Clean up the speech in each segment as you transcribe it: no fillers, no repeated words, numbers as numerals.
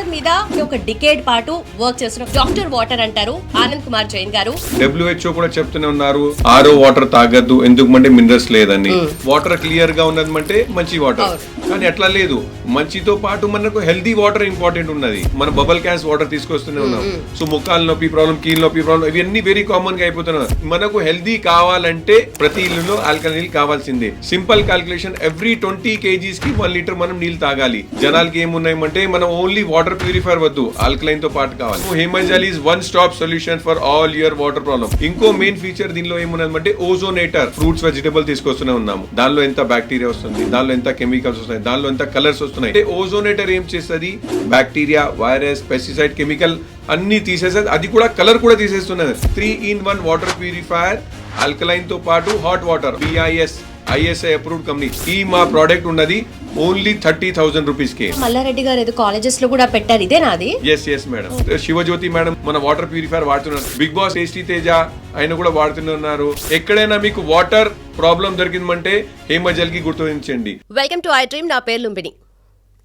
Water మీద ఒక decade పాటు వర్క్ చేస్తున్న డాక్టర్ వాటర్ అంటారు ఆనంద్ కుమార్ జైన్ గారు. WHO కూడా చెప్తూనే ఉన్నారు ఆరో వాటర్ తాగద్దు, ఎందుకంటే మినరల్స్ లేదని. వాటర్ క్లియర్ గా ఉన్నదంటే మంచి వాటర్, కానీ అట్లా లేదు. మంచితో పాటు మనకు హెల్దీ వాటర్ ఇంపార్టెంట్ ఉన్నది. మన బబల్ క్యాన్స్ వాటర్ తీసుకొస్తూనే ఉన్నాం. సో ముఖాల నొప్పి ప్రాబ్లం, కీళ్ళ నొప్పి ప్రాబ్లం, ఇవన్నీ వెరీ కామన్ గా అయిపోతున్నాయి. మనకు హెల్దీ కావాలంటే ప్రతి ఇల్లులో ఆల్కలైన్ నీళ్ళు కావాల్సిందే. సింపుల్ క్యాల్కులేషన్, ఎవ్రీ 20 kgs కి 1 లీటర్ మనం నీళ్ళు తాగాలి. జనాలకి ఏమున్నాయంటే మనం ఓన్లీ వాటర్ ప్యూరిఫైర్ వద్దు, ఆల్కలైన్ తో పాటు కావాలి. Himajal is one stop solution for all your water problem. ఇంకో మెయిన్ ఫీచర్ దీనిలో ఏమున్నదంటే ఓజోనేటర్. ఫ్రూట్స్ వెజిటబుల్ తీసుకొస్తూనే ఉన్నాము. దానిలో ఎంత బ్యాక్టీరియా వస్తుంది, దానిలో ఎంత కెమికల్స్ వస్తున్నాయి, దానిలో ఎంత కలర్స్ వస్తున్నాయి. ఓజోనేటర్ ఏం చేస్తుంది, బ్యాక్టీరియా, వైరస్, పెస్టిసైడ్, కెమికల్ అన్ని తీసేసేది. అది కూడా కలర్ కూడా తీసేస్తున్నది. 3-in-1 వాటర్ ప్యూరిఫైర్, ఆల్కలైన్ తో పాటు hot water. BIS ISI approved company. ఈ మా ప్రోడక్ట్ ఉన్నది ఓన్లీ 30,000 రూపీస్ కే. మల్లారెడ్డి గారు ఏదో కాలేజెస్ లో కూడా పెట్టారు, ఇదే నాది? Yes madam. శివజ్యోతి మేడం మన వాటర్ ప్యూరిఫైర్ వాడుతున్నారు. బిగ్ బాస్ టేస్టీ తేజ ఆయన కూడా వాడుతున్నారు. ఎక్కడైనా మీకు వాటర్ ప్రాబ్లం దొరికిందంటే హేమజల్ కి గుర్తించండి. Welcome to I dream. నా పేరు లుంబిని.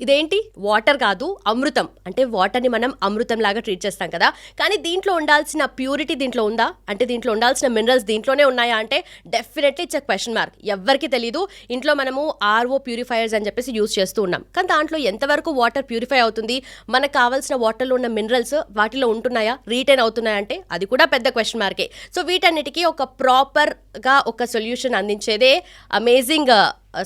ఇదేంటి వాటర్ కాదు, అమృతం. అంటే వాటర్ని మనం అమృతం లాగా ట్రీట్ చేస్తాం కదా, కానీ దీంట్లో ఉండాల్సిన ప్యూరిటీ దీంట్లో ఉందా, అంటే దీంట్లో ఉండాల్సిన మినరల్స్ దీంట్లోనే ఉన్నాయా అంటే డెఫినెట్లీ ఇట్స్ క్వశ్చన్ మార్క్. ఎవ్వరికి తెలీదు. ఇంట్లో మనము RO ప్యూరిఫైయర్స్ అని చెప్పేసి యూజ్ చేస్తూ ఉన్నాం, కానీ దాంట్లో ఎంతవరకు వాటర్ ప్యూరిఫై అవుతుంది, మనకు కావాల్సిన వాటర్లో ఉన్న మినరల్స్ వాటిలో ఉంటున్నాయా, రీటైన్ అవుతున్నాయా అంటే అది కూడా పెద్ద క్వశ్చన్ మార్కే. సో వీటన్నిటికీ ఒక ప్రాపర్గా ఒక సొల్యూషన్ అందించేదే అమేజింగ్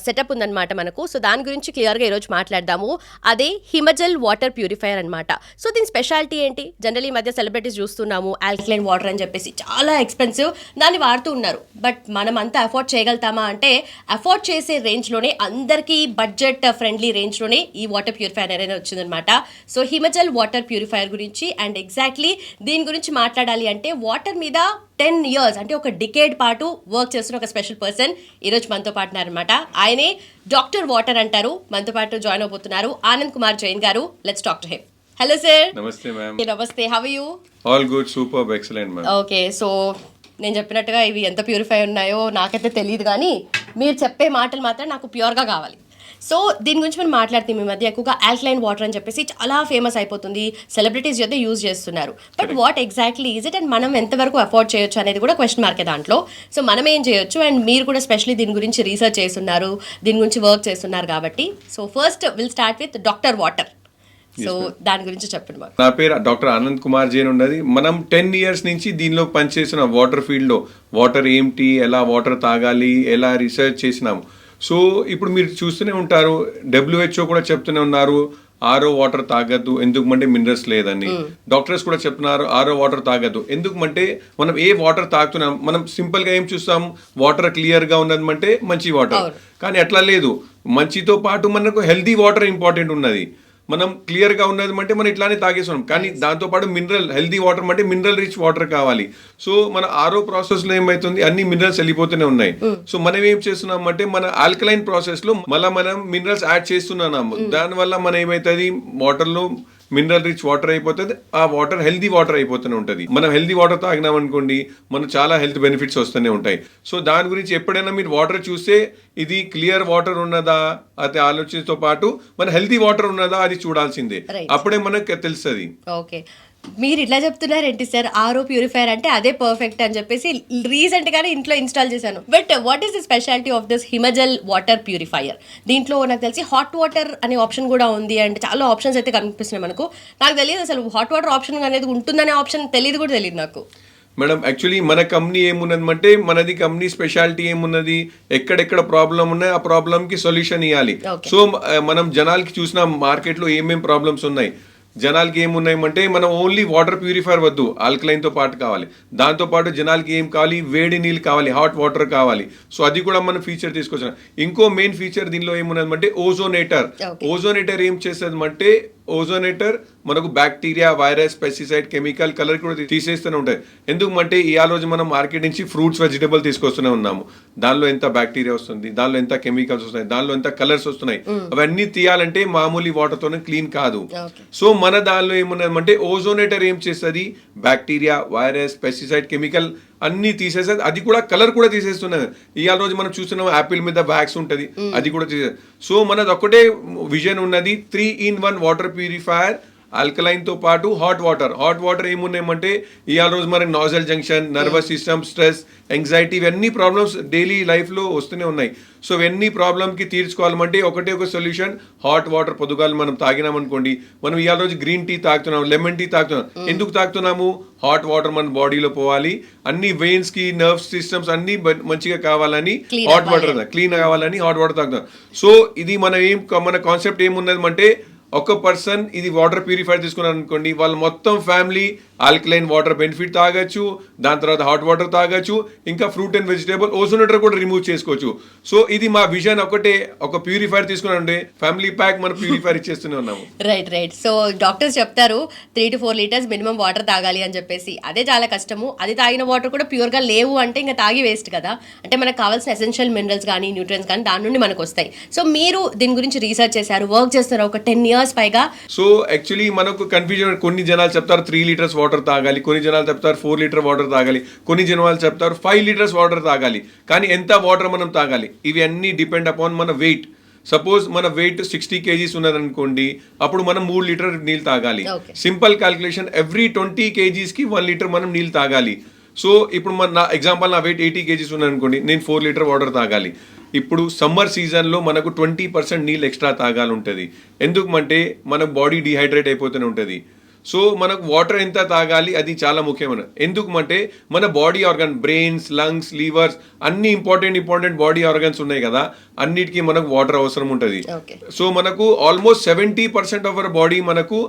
సెటప్ ఉందన్నమాట మనకు. సో దాని గురించి క్లియర్గా ఈరోజు మాట్లాడదాము. అదే హిమజల్ వాటర్ ప్యూరిఫైయర్ అనమాట. సో దీని స్పెషాలిటీ ఏంటి? జనరల్ ఈ మధ్య సెలబ్రిటీస్ చూస్తున్నాము ఆల్కలైన్ వాటర్ అని చెప్పేసి చాలా ఎక్స్పెన్సివ్, దాన్ని వాడుతూ ఉన్నారు. బట్ మనం అంతా అఫోర్డ్ చేయగలుగుతామా అంటే అఫోర్డ్ చేసే రేంజ్లోనే, అందరికీ బడ్జెట్ ఫ్రెండ్లీ రేంజ్లోనే ఈ వాటర్ ప్యూరిఫైయర్ అనేది వచ్చిందనమాట. సో హిమజల్ వాటర్ ప్యూరిఫైయర్ గురించి అండ్ ఎగ్జాక్ట్లీ దీని గురించి మాట్లాడాలి అంటే వాటర్ మీద 10 years అంటే ఒక డికేడ్ పాటు వర్క్ చేస్తున్న ఒక స్పెషల్ పర్సన్ ఈరోజు మనతో పాటు ఉన్నారనమాట. ఆయనే డాక్టర్ వాటర్ అంటారు. మనతో పాటు జాయిన్ అవబోతున్నారు Anand Kumar Jain garu. Let's talk to him. Hello sir. నమస్తే మ్యామ్. నమస్తే, how are you? All good, super, excellent ma'am. Okay, so నేను చెప్పినట్టుగా ఇవి ఎంత ప్యూరిఫై ఉన్నాయో నాకైతే తెలియదు, కానీ మీరు చెప్పే మాటలు మాత్రం నాకు ప్యూర్గా కావాలి. సో దీని గురించి మనం మాట్లాడితే మీ మధ్య ఎక్కువగా ఆల్కలైన్ వాటర్ అని చెప్పేసి చాలా ఫేమస్ అయిపోతుంది, సెలబ్రిటీస్ అయితే యూజ్ చేస్తున్నారు. But what exactly is it and మనం ఎంతవరకు అఫోర్డ్ చేయొచ్చు అనేది కూడా క్వశ్చన్ మార్కే దాంట్లో. సో మనం ఏం చేయొచ్చు, అండ్ మీరు కూడా స్పెషల్లీ దీని గురించి రీసెర్చ్ చేస్తున్నారు, దీని గురించి వర్క్ చేస్తున్నారు కాబట్టి. So first will start with doctor water. So దాని గురించి చెప్పండి మాకు. నా పేరు డాక్టర్ ఆనంద్ కుమార్ జైన్ ఉన్నది. మనం 10 years నుంచి దీనిలో పనిచేసిన వాటర్ ఫీల్డ్ లో వాటర్ ఏంటి, ఎలా వాటర్ తాగాలి, ఎలా రీసెర్చ్ చేసినాము. సో ఇప్పుడు మీరు చూస్తూనే ఉంటారు, WHO కూడా చెప్తూనే ఉన్నారు RO వాటర్ తాగద్దు, ఎందుకంటే మినరల్స్ లేదని. డాక్టర్స్ కూడా చెప్తున్నారు RO వాటర్ తాగద్దు, ఎందుకంటే మనం ఏ వాటర్ తాగుతున్నాం. మనం సింపుల్ గా ఏం చూస్తాం, వాటర్ క్లియర్ గా ఉన్నదంటే మంచి వాటర్, కానీ అట్లా లేదు. మంచితో పాటు మనకు హెల్దీ వాటర్ ఇంపార్టెంట్ ఉన్నది. మనం క్లియర్ గా ఉన్నది అంటే మనం ఇట్లానే తాగేస్తున్నాం, కానీ దాంతో పాటు మినరల్, హెల్దీ వాటర్ అంటే మినరల్ రిచ్ వాటర్ కావాలి. సో మన RO ప్రాసెస్ లో ఏమైతుంది, అన్ని మినరల్స్ వెళ్ళిపోతూనే ఉన్నాయి. సో మనం ఏం చేస్తున్నాం అంటే మన ఆల్కలైన్ ప్రాసెస్ లో మళ్ళీ మనం మినరల్స్ యాడ్ చేస్తున్నాము. దానివల్ల మనం ఏమైతుంది, వాటర్ లో మినరల్ రిచ్ వాటర్ అయిపోతుంది, ఆ వాటర్ హెల్దీ వాటర్ అయిపోతూనే ఉంటుంది. మనం హెల్దీ వాటర్ తాగినాం అనుకోండి, మనకు చాలా హెల్త్ బెనిఫిట్స్ వస్తూనే ఉంటాయి. సో దాని గురించి ఎప్పుడైనా మీరు వాటర్ చూస్తే ఇది క్లియర్ వాటర్ ఉన్నదా అది ఆలోచనతో పాటు మన హెల్దీ వాటర్ ఉన్నదా అది చూడాల్సిందే, అప్పుడే మనకు తెలుస్తుంది. ఓకే, మీరు ఇట్లా చెప్తున్నారేంటి సార్, RO ప్యూరిఫైయర్ అంటే అదే పర్ఫెక్ట్ అని చెప్పేసి రీసెంట్ గానే ఇంట్లో ఇన్స్టాల్ చేశాను. But what is the speciality of this Himajal water purifier? దీంట్లో నాకు తెలిసి హాట్ వాటర్ అనే ఆప్షన్ కూడా ఉంది, అండ్ చాలా ఆప్షన్స్ అయితే కనిపిస్తున్నాయి మనకు. నాకు తెలియదు అసలు హాట్ వాటర్ ఆప్షన్ అనేది ఉంటుందనే ఆప్షన్ తెలియదు కూడా తెలియదు నాకు. మేడం యాక్చువల్లీ మన కంపెనీ ఏమున్నదంటే, మనది కంపెనీ స్పెషాలిటీ ఏమున్నది, ఎక్కడెక్కడ ప్రాబ్లం ఉన్నాయి ఆ ప్రాబ్లమ్ కి సొల్యూషన్ ఇవ్వాలి. సో మనం జనాలకి చూసిన మార్కెట్ లో ఏమేం ప్రాబ్లమ్స్ ఉన్నాయి, జనాలకి ఏమున్నాయంటే మనం ఓన్లీ వాటర్ ప్యూరిఫైర్ వద్దు, ఆల్కలైన్ తో పాటు కావాలి. దాంతో పాటు జనాలకి ఏం కావాలి, వేడి నీళ్ళు కావాలి, హాట్ వాటర్ కావాలి. సో అది కూడా మనం ఫీచర్ తీసుకొచ్చాం. ఇంకో మెయిన్ ఫీచర్ దీనిలో ఏమున్నదంటే ఓజోనేటర్. ఓజోనేటర్ ఏం చేస్తుంది అంటే, ఓజోనేటర్ మనకు bacteria, virus, pesticide, chemical, colour కూడా తీసేస్తూనే ఉంటాయి. ఎందుకంటే ఈ రోజు మనం మార్కెట్ నుంచి ఫ్రూట్స్ వెజిటబుల్ తీసుకొస్తూనే ఉన్నాము. దానిలో ఎంత బ్యాక్టీరియా వస్తుంది, దానిలో ఎంత కెమికల్స్ వస్తున్నాయి, దానిలో ఎంత కలర్స్ వస్తున్నాయి, అవన్నీ తీయాలంటే మామూలు వాటర్ తోనే క్లీన్ కాదు. సో మన దానిలో ఏమున్నదంటే ఓజోనేటర్ ఏం చేస్తుంది, బ్యాక్టీరియా, వైరస్, పెస్టిసైడ్, కెమికల్ అన్ని తీసేసేది. అది కూడా కలర్ కూడా తీసేస్తున్నది. ఇవాళ రోజు మనం చూస్తున్నాం యాపిల్ మీద వ్యాక్స్ ఉంటుంది, అది కూడా తీసేది. సో మనది ఒక్కటే విజన్ ఉన్నది, 3-in-1 వాటర్ ప్యూరిఫైయర్, ఆల్కలైన్ తో పాటు హాట్ వాటర్ ఏమున్నాయంటే ఇవాళ రోజు మనకి nozzle junction, nervous system, stress, anxiety, ఇవన్నీ ప్రాబ్లమ్స్ డైలీ లైఫ్ లో వస్తూనే ఉన్నాయి. సో ఇవన్నీ ప్రాబ్లమ్ కి తీర్చుకోవాలంటే ఒకటే ఒక సొల్యూషన్, హాట్ వాటర్. పొద్దుగాలు మనం తాగినాం అనుకోండి, మనం ఇవాళ రోజు గ్రీన్ టీ తాగుతున్నాం, లెమన్ టీ తాగుతున్నాం. ఎందుకు తాగుతున్నాము? హాట్ వాటర్ మన బాడీలో పోవాలి, అన్ని వెయిన్స్ కి, నర్వ్ సిస్టమ్స్ అన్ని మంచిగా కావాలని హాట్ వాటర్, క్లీన్ కావాలని హాట్ వాటర్ తాగుతున్నాం. సో ఇది మన కాన్సెప్ట్ ఏమున్నది అంటే, ఒక పర్సన్ ఇది వాటర్ ప్యూరిఫైర్ తీసుకున్నారు అనుకోండి, వాళ్ళ మొత్తం ఫ్యామిలీ ఆల్కలైన్ వాటర్ బెనిఫిట్ తాగొచ్చు, దాని తర్వాత హాట్ వాటర్ తాగొచ్చు, ఇంకా ఫ్రూట్ అండ్ వెజిటేబుల్ ఓజోనేటర్ కూడా రిమూవ్ చేసుకోవచ్చు. సో ఇది మా విజన్. ఒకటే ఒక ప్యూరిఫైర్ తీసుకున్నారంటే ఫ్యామిలీ ప్యాక్ మనం ప్యూరిఫైర్ ఇచ్చేస్తూనే ఉన్నాము. రైట్. సో డాక్టర్స్ చెప్తారు 3 to 4 లీటర్స్ మినిమం వాటర్ తాగాలి అని చెప్పేసి. అదే చాలా కష్టము. అది తాగిన వాటర్ కూడా ప్యూర్గా లేవు అంటే ఇంకా తాగి వేస్ట్ కదా. అంటే మనకు కావాల్సిన ఎసెన్షియల్ మినరల్స్ కానీ, న్యూట్రియన్స్ కానీ దాని నుండి మనకు వస్తాయి. సో మీరు దీని గురించి రీసెర్చ్ చేశారు, వర్క్ చేస్తున్నారు ఒక 10 years పైగా. సో యాక్చువల్లీ మనకు కన్ఫ్యూజన్, కొన్ని జనాలు చెప్తారు 3 లీటర్స్ వాటర్ తాగాలి, కొన్ని జనాలు చెప్తారు 4 లీటర్ వాటర్ తాగాలి, కొన్ని జనాలు చెప్తారు 5 లీటర్స్ వాటర్ తాగాలి. కానీ ఎంత వాటర్ మనం తాగాలి ఇవి అన్ని డిపెండ్ అపాన్ మన వెయిట్. సపోజ్ మన వెయిట్ 60 kgs ఉన్నదనుకోండి, అప్పుడు మనం 3 లీటర్ నీళ్ళు తాగాలి. సింపుల్ క్యాల్కులేషన్, ఎవ్రీ 20 kgs కి 1 లీటర్ మనం నీళ్ళు తాగాలి. సో ఇప్పుడు నా ఎగ్జాంపుల్, నా వెయిట్ 80 kgs ఉన్నదనుకోండి, నేను 4 లీటర్ వాటర్ తాగాలి. ఇప్పుడు సమ్మర్ సీజన్లో మనకు 20% నీళ్ళు ఎక్స్ట్రా తాగాలి ఉంటుంది. ఎందుకంటే మన బాడీ డిహైడ్రేట్ అయిపోతూనే ఉంటుంది. సో మనకు వాటర్ ఎంత తాగాలి అది చాలా ముఖ్యమైన. ఎందుకంటే మన body organ, brains, lungs, levers అన్ని ఇంపార్టెంట్ బాడీ ఆర్గన్స్ ఉన్నాయి కదా, అన్నిటికీ మనకు వాటర్ అవసరం ఉంటుంది. సో మనకు ఆల్మోస్ట్ 70% ఆఫ్ అవర్ బాడీ మనకు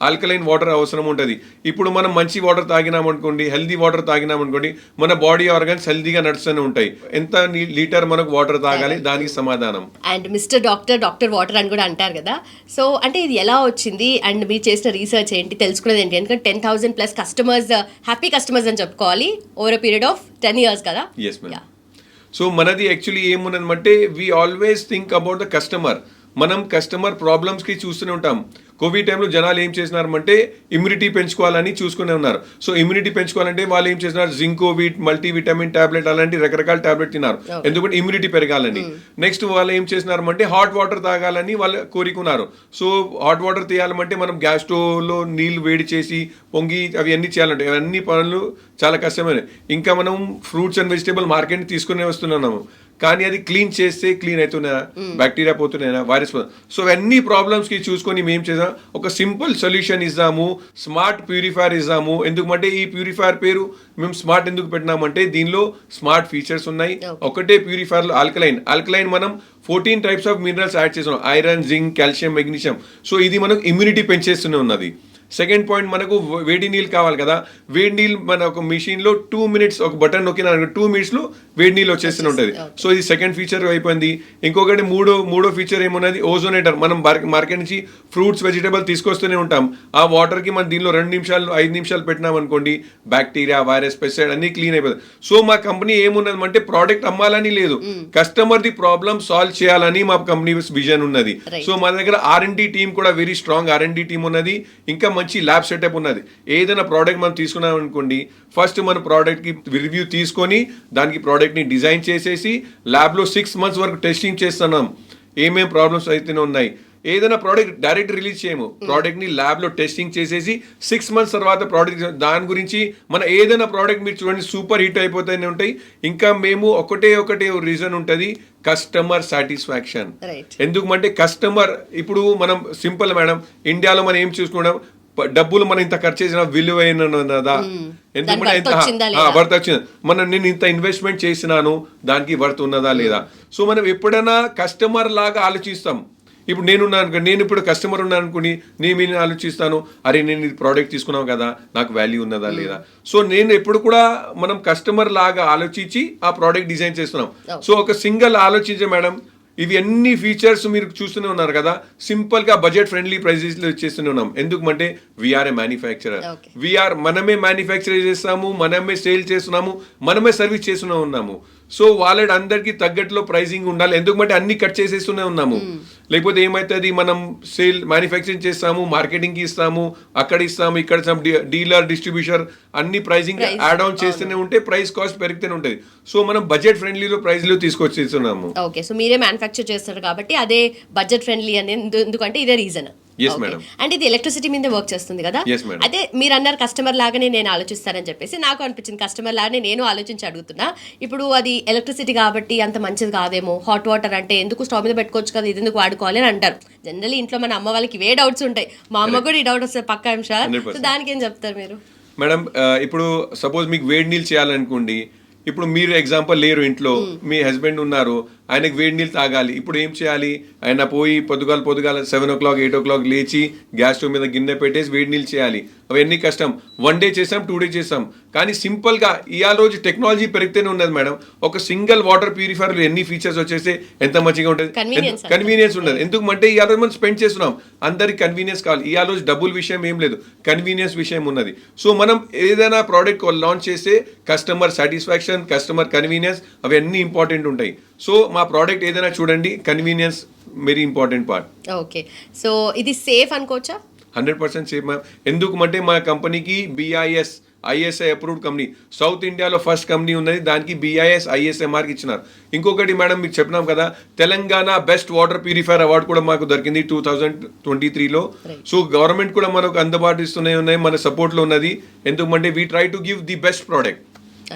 ఆల్కలైన్ వాటర్ అవసరం ఉంటుంది. ఇప్పుడు మనం మంచి వాటర్ తాగినామనుకోండి, హెల్దీ వాటర్ తాగినామనుకోండి, మన బాడీ ఆర్గన్స్ హెల్దీగా నడుస్తూనే ఉంటాయి. ఎంత లీటర్ మనకు వాటర్ తాగాలి దానికి సమాధానం. అండ్ మిస్టర్ డాక్టర్ వాటర్ అని కూడా అంటారు కదా. సో అంటే ఇది ఎలా వచ్చింది అండ్ మీరు చేసిన రీసెర్చ్ ఏంటి, తెలుసుకునేది ఏంటి? ఎందుకంటే 10,000+ కస్టమర్స్, హ్యాపీ కస్టమర్స్ అని చెప్పుకోవాలి ఓవర్ పీరియడ్ ఆఫ్ 10 years కదా. Yes ma'am. సో మనది యాక్చువల్లీ ఏమున్నదంటే, we always think about the customer. మనం కస్టమర్ ప్రాబ్లమ్స్కి చూస్తూనే ఉంటాం. కోవిడ్ టైంలో జనాలు ఏం చేసినారంటే ఇమ్యూనిటీ పెంచుకోవాలని చూసుకునే ఉన్నారు. సో ఇమ్యూనిటీ పెంచుకోవాలంటే వాళ్ళు ఏం చేసినారు, జింకోవిట్, మల్టీవిటమిన్ టాబ్లెట్ అలాంటి రకరకాల టాబ్లెట్ తిన్నారు, ఎందుకంటే ఇమ్యూనిటీ పెరగాలని. నెక్స్ట్ వాళ్ళు ఏం చేసినారంటే హాట్ వాటర్ తాగాలని వాళ్ళు కోరుకున్నారు. సో హాట్ వాటర్ తీయాలంటే మనం గ్యాస్ స్టవ్లో నీళ్ళు వేడి చేసి పొంగి అవి అన్ని చేయాలంటే అవన్నీ పనులు చాలా కష్టమైన. ఇంకా మనం ఫ్రూట్స్ అండ్ వెజిటేబుల్ మార్కెట్ తీసుకునే వస్తున్నాము, కానీ అది క్లీన్ చేస్తే క్లీన్ అవుతున్నాయా, బ్యాక్టీరియా పోతున్నాయా, వైరస్. సో అన్ని ప్రాబ్లమ్స్కి చూసుకొని మేము చేసాం, ఒక సింపుల్ సొల్యూషన్ ఇద్దాము, స్మార్ట్ ప్యూరిఫైర్ ఇద్దాము. ఎందుకంటే ఈ ప్యూరిఫైర్ పేరు మేము స్మార్ట్ ఎందుకు పెట్టినామంటే, దీనిలో స్మార్ట్ ఫీచర్స్ ఉన్నాయి. ఒకటే ప్యూరిఫైర్లో ఆల్కలైన్ మనం 14 టైప్స్ ఆఫ్ మినరల్స్ యాడ్ చేస్తున్నాం, iron, zinc, calcium, magnesium. So ఇది మనకు ఇమ్యూనిటీ పెంచేస్తూనే ఉన్నది. సెకండ్ పాయింట్, మనకు వేడి నీళ్ళు కావాలి కదా, వేడి నీళ్ళు మన ఒక మిషన్లో 2 minutes ఒక బటన్ నొక్కిన 2 minutesలో వేడి నీళ్ళు వచ్చేస్తూనే ఉంటుంది. సో ఇది సెకండ్ ఫీచర్ అయిపోయింది. ఇంకొకటి మూడో ఫీచర్ ఏమున్నది, ఓజోనేటర్. మనం మార్కెట్ నుంచి ఫ్రూట్స్, వెజిటేబుల్ తీసుకొస్తూనే ఉంటాం. ఆ వాటర్కి మనం దీనిలో 2 నిమిషాలు 5 నిమిషాలు పెట్టినాం అనుకోండి, బ్యాక్టీరియా, వైరస్, పెస్టిసైడ్ అన్ని క్లీన్ అయిపోతుంది. సో మా కంపెనీ ఏమున్నది అంటే, ప్రోడక్ట్ అమ్మాలని లేదు, కస్టమర్ ది ప్రాబ్లమ్ సాల్వ్ చేయాలని మా కంపెనీ విజన్ ఉన్నది. సో మన దగ్గర R&D టీమ్ కూడా వెరీ స్ట్రాంగ్ R&D టీమ్ ఉన్నది. ఇంకా మంచి ల్యాబ్ సెటప్ ఉన్నది. ఏదైనా ప్రోడక్ట్ మనం తీసుకున్నాం అనుకోండి, ఫస్ట్ మన ప్రోడక్ట్కి రివ్యూ తీసుకొని దానికి ప్రోడక్ట్ని డిజైన్ చేసేసి ల్యాబ్లో 6 months వరకు టెస్టింగ్ చేస్తున్నాం, ఏమేమి ప్రాబ్లమ్స్ అయితేనే ఉన్నాయి. ఏదైనా ప్రోడక్ట్ డైరెక్ట్ రిలీజ్ చేయము, ప్రోడక్ట్ని ల్యాబ్లో టెస్టింగ్ చేసేసి 6 months తర్వాత ప్రోడక్ట్, దాని గురించి మన ఏదైనా ప్రోడక్ట్ మీరు చూడండి సూపర్ హిట్ అయిపోతూనే ఉంటాయి. ఇంకా మేము ఒకటే రీజన్ ఉంటుంది, కస్టమర్ సాటిస్ఫాక్షన్. ఎందుకంటే కస్టమర్, ఇప్పుడు మనం సింపుల్ మేడం, ఇండియాలో మనం ఏం చూసుకున్నాం, డబ్బులు మనం ఇంత ఖర్చు చేసిన విలువైనదా, ఎందుకంటే వర్త్ వచ్చింది, నేను ఇంత ఇన్వెస్ట్మెంట్ చేసినాను దానికి వర్త్ ఉన్నదా లేదా. సో మనం ఎప్పుడైనా కస్టమర్ లాగా ఆలోచిస్తాం. ఇప్పుడు నేను ఇప్పుడు కస్టమర్ ఉన్నాను అనుకుని నేను ఆలోచిస్తాను, అరే నేను ఇది ప్రోడక్ట్ తీసుకున్నాం కదా, నాకు వాల్యూ ఉన్నదా లేదా. సో నేను ఎప్పుడు కూడా మనం కస్టమర్ లాగా ఆలోచించి ఆ ప్రోడక్ట్ డిజైన్ చేస్తున్నాం. సో ఒక సింగిల్ ఆలోచించే మేడం, ఇవి అన్ని ఫీచర్స్ మీరు చూస్తూనే ఉన్నారు కదా, సింపుల్ గా బడ్జెట్ ఫ్రెండ్లీ ప్రైజెస్ లో ఇచ్చేస్తూనే ఉన్నాం. ఎందుకంటే వీఆర్ ఏ మ్యానుఫ్యాక్చరర్, మనమే మ్యానుఫ్యాక్చర్ చేస్తాము, మనమే సేల్ చేస్తున్నాము, మనమే సర్వీస్ చేస్తూనే ఉన్నాము. సో వాళ్ళ అందరికి తగ్గట్లో ప్రైసింగ్ ఉండాలి, ఎందుకంటే అన్ని కట్ చేసేస్తూనే ఉన్నాము. లేకపోతే ఏమవుతుంది, మనం సేల్ మ్యానుఫ్యాక్చరింగ్ చేస్తాము, మార్కెటింగ్కి ఇస్తాము, అక్కడ ఇస్తాము, ఇక్కడ ఇస్తాము, డీలర్, డిస్ట్రిబ్యూటర్ అన్ని ప్రైసింగ్ యాడ్ ఆన్ చేస్తూనే ఉంటే ప్రైస్ కాస్ట్ పెరుగుతూనే ఉంటుంది. సో మనం బడ్జెట్ ఫ్రెండ్లీలో ప్రైస్లో తీసుకొచ్చేస్తున్నాము. ఓకే, సో మీరే మ్యానుఫ్యాక్చర్ చేస్తారు కాబట్టి అదే బడ్జెట్ ఫ్రెండ్లీ అని, ఎందుకంటే ఇదే రీజన్. Yes, madam. అంటే ఇది ఎలక్ట్రిసిటీ మీద వర్క్ చేస్తుంది కదా. Yes, madam. అయితే మీరు అన్నారు కస్టమర్ లాగానే నేను ఆలోచిస్తానని చెప్పేసి నాకు అనిపించింది కస్టమర్ లాగానే నేను ఆలోచించి అడుగుతున్నా. ఇప్పుడు అది ఎలక్ట్రిసిటీ కాబట్టి అంత మంచిది కాదేమో, హాట్ వాటర్ అంటే ఎందుకు స్టవ్ మీద పెట్టుకోవచ్చు కదా, ఇది ఎందుకు వాడుకోవాలి అని అంటారు. జనరల్లీ ఇంట్లో మన అమ్మ వాళ్ళకి ఇవే డౌట్స్ ఉంటాయి, మా అమ్మ కూడా ఈ డౌట్ వస్తుంది పక్కా అంశా. 100%. సో దానికి ఏం చెప్తారు మీరు? మేడం ఇప్పుడు సపోజ్ మీకు వేడి నీళ్ళు చేయాలనుకోండి, ఇప్పుడు మీరు ఎగ్జాంపుల్ లేరు ఇంట్లో, మీ హస్బెండ్ ఉన్నారు, ఆయనకు వేడి నీళ్ళు తాగాలి. ఇప్పుడు ఏం చేయాలి? ఆయన పోయి పొద్దుగాల 7 o'clock 8 o'clock లేచి గ్యాస్ స్టవ్ మీద గిన్నె పెట్టేసి వేడి నీళ్ళు చేయాలి. అవన్నీ కష్టం. 1 day చేసాం, 2 days చేసాం. కానీ సింపుల్గా ఇవాళ రోజు టెక్నాలజీ పెరిగితేనే ఉన్నది మేడం. ఒక సింగిల్ వాటర్ ప్యూరిఫైర్ ఎన్ని ఫీచర్స్ వచ్చేస్తే ఎంత మంచిగా ఉంటుంది, కన్వీనియన్స్ ఉండదు. ఎందుకంటే ఇవాళ రోజు మనం స్పెండ్ చేస్తున్నాం, అందరికి కన్వీనియన్స్ కావాలి. ఇవాళ రోజు డబ్బుల విషయం ఏం లేదు, కన్వీనియన్స్ విషయం ఉన్నది. సో మనం ఏదైనా ప్రోడక్ట్ లాంచ్ చేస్తే కస్టమర్ సాటిస్ఫాక్షన్, కస్టమర్ కన్వీనియన్స్ అవన్నీ ఇంపార్టెంట్ ఉంటాయి. సో మా ప్రోడక్ట్ ఏదైనా చూడండి, convenience very important part. Okay, so ఇది సేఫ్ అనుకోవచ్చా? 100% సేఫ్ మ్యామ్. ఎందుకంటే మా కంపెనీకి BIS ISI approved company, south ఇండియాలో ఫస్ట్ కంపెనీ ఉన్నది, దానికి BIS ISI మార్క్ ఇచ్చినారు. ఇంకొకటి మేడం మీకు చెప్పినాం కదా, Telangana best water purifier award కూడా మాకు దొరికింది 2023లో. సో గవర్నమెంట్ కూడా మనకు అందుబాటు ఇస్తూనే ఉన్నాయి, మన సపోర్ట్లో ఉన్నది. ఎందుకంటే we try to give the best product.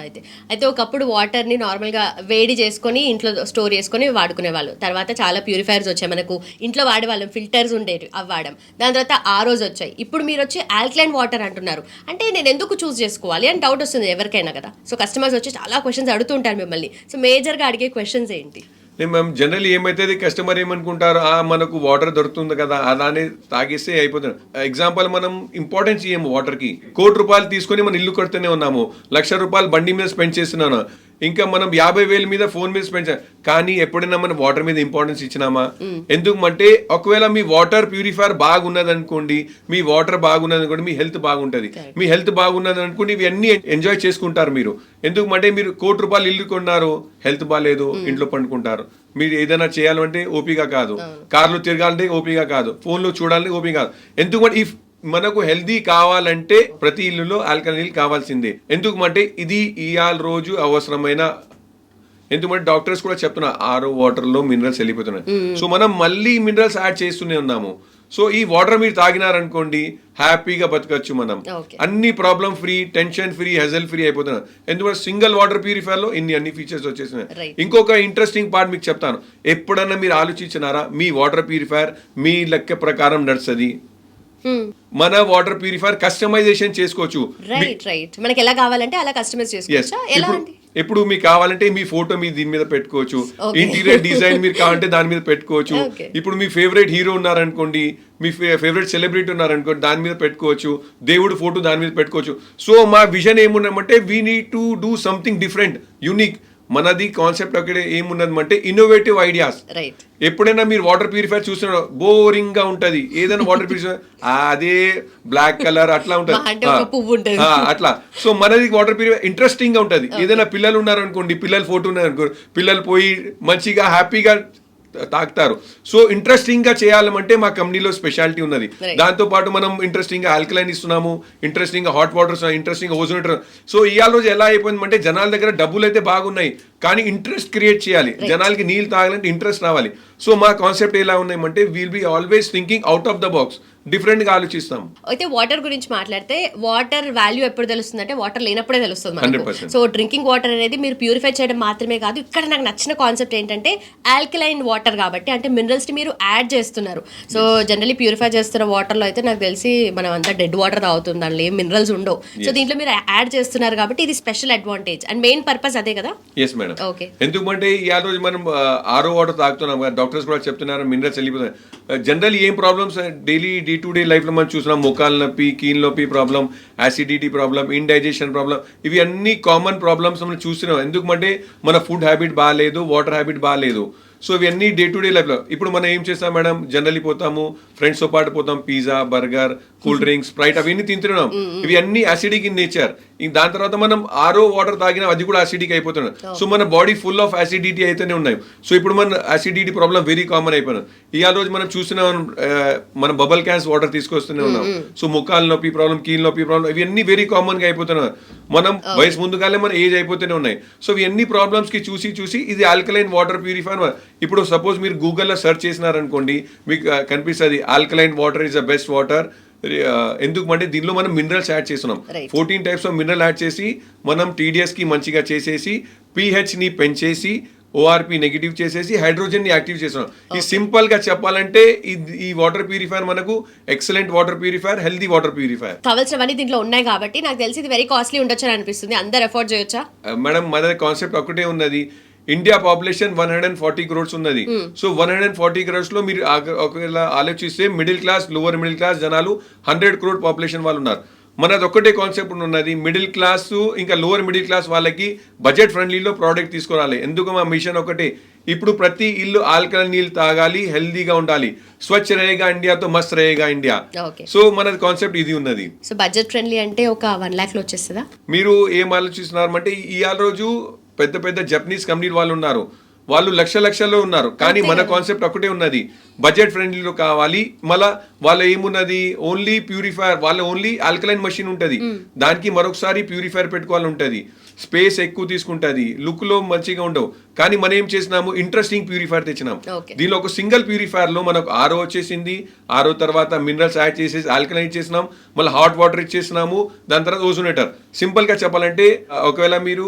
అయితే ఒకప్పుడు వాటర్ని నార్మల్గా వేడి చేసుకొని ఇంట్లో స్టోర్ చేసుకొని వాడుకునే వాళ్ళు. తర్వాత చాలా ప్యూరిఫైర్స్ వచ్చాయి మనకు, ఇంట్లో వాడేవాళ్ళం, ఫిల్టర్స్ ఉండేవి, అవి వాడాం. దాని తర్వాత ROs వచ్చాయి. ఇప్పుడు మీరు వచ్చి ఆల్కలైన్ వాటర్ అంటున్నారు. అంటే నేను ఎందుకు చూస్ చేసుకోవాలి అని డౌట్ వస్తుంది ఎవరికైనా కదా. సో కస్టమర్స్ వచ్చి చాలా క్వశ్చన్స్ అడుగుతుంటారు మిమ్మల్ని. సో మేజర్గా అడిగే క్వశ్చన్స్ ఏంటి? మేము జనరల్లీ ఏమైతుంది, కస్టమర్ ఏమనుకుంటారు, మనకు వాటర్ దొరుకుతుంది కదా అలానే తాగేస్తే అయిపోతుంది. ఎగ్జాంపుల్ మనం ఇంపార్టెన్స్ ఇవ్వము వాటర్కి. ₹1,00,00,000 తీసుకొని మనం ఇల్లు కడుతూనే ఉన్నాము, ₹1,00,000 బండి మీద స్పెండ్ చేస్తున్నాను, ఇంకా మనం 50,000 మీద ఫోన్ మీద స్పెండ్ చేయాలి. కానీ ఎప్పుడైనా మనం వాటర్ మీద ఇంపార్టెన్స్ ఇచ్చినామా? ఎందుకంటే ఒకవేళ మీ వాటర్ ప్యూరిఫైర్ బాగున్నది అనుకోండి, మీ వాటర్ బాగున్నది అనుకోండి, మీ హెల్త్ బాగుంటుంది. మీ హెల్త్ బాగున్నది అనుకోండి, ఇవన్నీ ఎంజాయ్ చేసుకుంటారు మీరు. ఎందుకంటే మీరు ₹1,00,00,000 ఇల్లు కొన్నారు, హెల్త్ బాగాలేదు, ఇంట్లో పండుకుంటారు. మీరు ఏదైనా చేయాలంటే ఓపిక కాదు, కార్లు తిరగాలంటే ఓపిక కాదు, ఫోన్లో చూడాలంటే ఓపిక కాదు. ఎందుకంటే ఈ మనకు హెల్దీ కావాలంటే ప్రతి ఇల్లులో ఆల్కలైన్ కావాల్సిందే. ఎందుకంటే ఇది ఇవాళ రోజు అవసరమైన, ఎందుకంటే డాక్టర్స్ కూడా చెప్తున్నారు RO వాటర్లో మినరల్స్ వెళ్ళిపోతున్నాయి. సో మనం మళ్ళీ మినరల్స్ యాడ్ చేస్తూనే ఉన్నాము. సో ఈ వాటర్ మీరు తాగినారనుకోండి, హ్యాపీగా బతకచ్చు మనం. అన్ని problem free, tension free, hazel free అయిపోతున్నారు. ఎందుకంటే సింగిల్ వాటర్ ప్యూరిఫైర్ లో అన్ని ఫీచర్స్ వచ్చేసినాయి. ఇంకొక ఇంట్రెస్టింగ్ పార్ట్ మీకు చెప్తాను. ఎప్పుడన్నా మీరు ఆలోచించినారా, మీ వాటర్ ప్యూరిఫైర్ మీ లెక్క ప్రకారం నడుస్తుంది? మన వాటర్ ప్యూరిఫైర్ కస్టమైజేషన్ చేసుకోవచ్చు. రైట్, మనకి ఎలా కావాలంటే అలా కస్టమైజ్ చేసుకోవచ్చు. ఎలా అండి? ఇప్పుడు మీకు కావాలంటే మీ ఫోటో మీ దీని మీద పెట్టుకోవచ్చు, ఇంటీరియర్ డిజైన్ మీరు కావాలంటే దాని మీద పెట్టుకోవచ్చు. ఇప్పుడు మీ ఫేవరెట్ హీరో ఉన్నారనుకోండి, మీ ఫేవరెట్ సెలబ్రిటీ ఉన్నారనుకోండి, దాని మీద పెట్టుకోవచ్చు. దేవుడు ఫోటో దాని మీద పెట్టుకోవచ్చు. సో మా విజన్ ఏమున్నామంటే we need to do something different, unique. మనది కాన్సెప్ట్ అక్కడ ఏమున్నదంటే ఇన్నోవేటివ్ ఐడియాస్. ఎప్పుడైనా మీరు వాటర్ ప్యూరిఫైర్ చూసిన బోరింగ్ గా ఉంటది, ఏదైనా వాటర్ ప్యూరిఫైర్ అదే బ్లాక్ కలర్ అట్లా ఉంటది అట్లా. సో మనది వాటర్ ప్యూరిఫైర్ ఇంట్రెస్టింగ్ గా ఉంటది. ఏదైనా పిల్లలు ఉన్నారనుకోండి, పిల్లలు ఫోటో ఉన్నారనుకోండి, పిల్లలు పోయి మంచిగా హ్యాపీగా తాగుతారు. సో ఇంట్రెస్టింగ్ గా చేయాలంటే మా కంపెనీలో స్పెషాలిటీ ఉన్నది. దాంతో పాటు మనం ఇంట్రెస్టింగ్ గా ఆల్కలైన్ ఇస్తున్నాము, ఇంట్రెస్టింగ్ గా హాట్ వాటర్, ఇంట్రెస్టింగ్ గా ఓజోన్. సో ఇవాళ రోజు ఎలా అయిపోయిందంటే జనాల దగ్గర డబ్బులు అయితే బాగున్నాయి, కానీ ఇంట్రెస్ట్ క్రియేట్ చేయాలి, జనాలకి నీళ్ళు తాగాలంటే ఇంట్రెస్ట్ రావాలి. సో మా కాన్సెప్ట్ ఎలా ఉన్నాయంటే will be always thinking out of the box, different గా ఆలోచిస్తాం. అయితే వాటర్ గురించి మాట్లాడితే వాటర్ వాల్యూ ఎప్పుడు తెలుస్తుంది అంటే వాటర్ లేనప్పుడే తెలుస్తుంది మనకు. సో డ్రింకింగ్ వాటర్ అనేది మీరు ప్యూరిఫై చేయడం మాత్రమే కాదు, ఇక్కడ నాకు నచ్చిన కాన్సెప్ట్ ఏంటంటే ఆల్కలైన్ వాటర్ కాబట్టి, అంటే మినరల్స్ ని మీరు యాడ్ చేస్తున్నారు. సో జనరల్లీ ప్యూరిఫై చేస్తున్న వాటర్ లో అయితే నాకు తెలిసి మనం అంతా డెడ్ వాటర్ తాగుతుంది, దాంట్లో ఏం మినరల్స్ ఉండవు. సో దీంట్లో మీరు యాడ్ చేస్తున్నారు కాబట్టి ఇది special advantage and main purpose అదే కదా. Yes madam. ఎందుకంటే ఈ రోజు మనం RO వాటర్ తాగుతున్నాం, డాక్టర్స్ కూడా చెప్తున్నారు మినరల్స్ వెళ్ళిపోతున్నాయి. జనరల్ ఏం problems daily day to day life లో మనం చూస్తున్నాం, మోకాలు నొప్పి, కీళ్ళ నొప్పి problem, acidity problem, indigestion problem, ఇవి అన్ని కామన్ ప్రాబ్లమ్స్ మనం చూస్తున్నాం. ఎందుకంటే మన ఫుడ్ హ్యాబిట్ బాగాలేదు, వాటర్ హ్యాబిట్ బాగాలేదు. సో ఇవన్నీ డే టు డే లైఫ్లో. ఇప్పుడు మనం ఏం చేస్తాం మేడం, జనరల్లీ పోతాము ఫ్రెండ్స్తో పాటు పోతాం, pizza, burger, cool drinks, Sprite అవన్నీ తింటున్నాం. ఇవి అన్ని యాసిడిక్ ఇన్ నేచర్. దాని తర్వాత మనం ఆరో వాటర్ తాగినా అది కూడా అసిడిక్ అయిపోతున్నాం. సో మన బాడీ ఫుల్ ఆఫ్ అసిడిటీ అయితేనే ఉన్నాయి. సో ఇప్పుడు మన అసిడిటీ ప్రాబ్లం వెరీ కామన్ అయిపోయినాం. ఇవాళ రోజు మనం చూస్తున్నాం, మనం బబల్ క్యాన్స్ వాటర్ తీసుకొస్తూనే ఉన్నాం. సో ముఖాల నొప్పి ప్రాబ్లం, కీళ్ళ నొప్పి ప్రాబ్లం, ఇవన్నీ వెరీ కామన్ గా అయిపోతున్నాయి. మనం వయసు ముందుగానే మన ఏజ్ అయిపోతూనే ఉన్నాయి. సో ఇవన్నీ ప్రాబ్లమ్స్ కి చూసి ఇది ఆల్కలైన్ వాటర్ ప్యూరిఫైర్. ఇప్పుడు సపోజ్ మీరు గూగుల్లో సెర్చ్ చేసినారనుకోండి, మీకు కనిపిస్తుంది alkaline water is the best water. ఎందుకంటే దీనిలో మనం మినరల్స్ యాడ్ చేస్తున్నాం. 14 టైప్స్ ఆఫ్ మినరల్ యాడ్ చేసి మనం టీడీఎస్ కి మంచిగా చేసేసి పీహెచ్ ని పెంచేసి ఓఆర్పి నెగిటివ్ చేసేసి హైడ్రోజన్ ని యాక్టివ్ చేస్తున్నాం. ఈ సింపుల్ గా చెప్పాలంటే ఈ వాటర్ ప్యూరిఫైర్ మనకు excellent water purifier, healthy water purifier. కావాల్సినవన్నీ దీంట్లో ఉన్నాయి కాబట్టి నాకు తెలిసి ఇది వెరీ కాస్ట్లీ ఉండొచ్చు అని అనిపిస్తుంది. అందరు ఎఫోర్డ్ చేయొచ్చా? మేడం మన కాన్సెప్ట్ ఒకటే ఉన్నది. ఇండియా పాపులేషన్ 140 crores ఉన్నది. సో 140 crores లో మీరు ఒకవేళ ఆలోచిస్తే middle class, lower middle class జనాలు 100 crore పాపులేషన్ వాళ్ళు ఉన్నారు. మనది ఒక్కటే కాన్సెప్ట్ ఉన్నది, మిడిల్ క్లాస్ ఇంకా లోవర్ మిడిల్ క్లాస్ వాళ్ళకి బడ్జెట్ ఫ్రెండ్లీలో ప్రోడక్ట్ తీసుకురాలి. ఎందుకు మా మిషన్ ఒకటే, ఇప్పుడు ప్రతి ఇల్లు ఆల్కలైన్ నీళ్ళు తాగాలి, హెల్దీగా ఉండాలి. స్వచ్ఛ రేగా ఇండియా తో మస్త్ రేగా ఇండియా. సో మనది కాన్సెప్ట్ ఇది ఉన్నది. సో బడ్జెట్ ఫ్రెండ్లీ అంటే ఒక 1 lakh లో వచ్చేస్తుందా? మీరు ఏం ఆలోచిస్తున్నారు అంటే, ఇవాళ రోజు పెద్ద పెద్ద జపనీస్ కంపెనీలు వాళ్ళు ఉన్నారు, వాళ్ళు లక్షల్లో ఉన్నారు. కానీ మన కాన్సెప్ట్ ఒకటే ఉన్నది, బడ్జెట్ ఫ్రెండ్లీలో కావాలి. మళ్ళా వాళ్ళ ఏమున్నది, ఓన్లీ ప్యూరిఫైర్, వాళ్ళ ఓన్లీ ఆల్కలైన్ మషిన్ ఉంటుంది, దానికి మరొకసారి ప్యూరిఫైర్ పెట్టుకోవాలి ఉంటుంది, స్పేస్ ఎక్కువ తీసుకుంటుంది, లుక్ లో మంచిగా ఉండవు. కానీ మనం ఏం చేసినాము, ఇంట్రెస్టింగ్ ప్యూరిఫైర్ తెచ్చినాం. దీనిలో ఒక సింగిల్ ప్యూరిఫైర్ లో మనకు ఆరో వచ్చేసింది, ఆరో తర్వాత మినరల్స్ యాడ్ చేసేసి ఆల్కలైన్ ఇచ్చేసినాం, మళ్ళీ హాట్ వాటర్ ఇచ్చేసినాము, దాని తర్వాత ఓజోనేటర్. సింపుల్ గా చెప్పాలంటే, ఒకవేళ మీరు